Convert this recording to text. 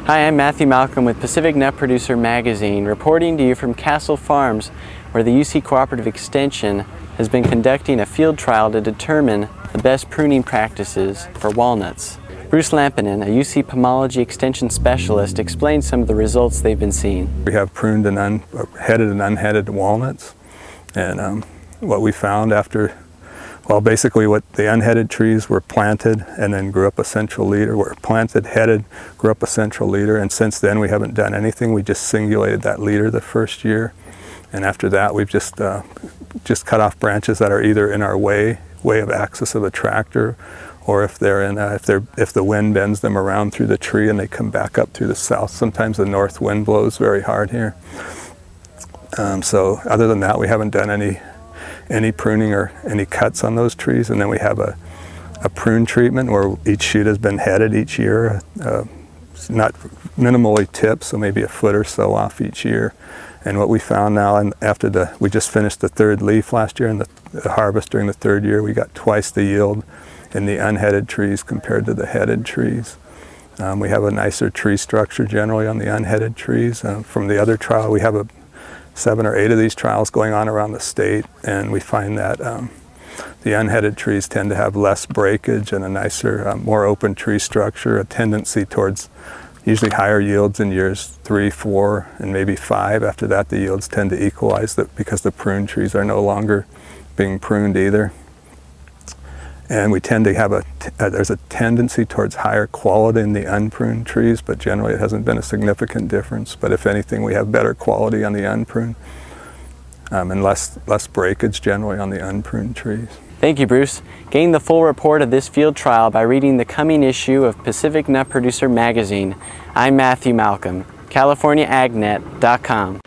Hi, I'm Matthew Malcolm with Pacific Nut Producer Magazine, reporting to you from Castle Farms, where the UC Cooperative Extension has been conducting a field trial to determine the best pruning practices for walnuts. Bruce Lampinen, a UC Pomology Extension Specialist, explains some of the results they've been seeing. We have pruned and headed and unheaded walnuts, and what we found after, well, basically what the unheaded trees were planted and then grew up a central leader, were planted, headed, grew up a central leader, and since then we haven't done anything. We just singulated that leader the first year, and after that we've just cut off branches that are either in our way of access of a tractor, or if they're in if the wind bends them around through the tree and they come back up through the south. Sometimes the north wind blows very hard here. So other than that, we haven't done any pruning or any cuts on those trees. And then we have a prune treatment where each shoot has been headed each year, not minimally tipped, so maybe a foot or so off each year. And what we found now, and after we just finished the third leaf last year, and the harvest during the third year, we got twice the yield in the unheaded trees compared to the headed trees. We have a nicer tree structure generally on the unheaded trees. From the other trial, we have 7 or 8 of these trials going on around the state, and we find that the unheaded trees tend to have less breakage and a nicer, more open tree structure, a tendency towards usually higher yields in years 3, 4, and maybe 5. After that, the yields tend to equalize because the pruned trees are no longer being pruned either. And we tend to have there's a tendency towards higher quality in the unpruned trees, but generally it hasn't been a significant difference. But if anything, we have better quality on the unpruned, and less breakage generally on the unpruned trees. Thank you, Bruce. Gain the full report of this field trial by reading the coming issue of Pacific Nut Producer Magazine. I'm Matthew Malcolm, CaliforniaAgNet.com.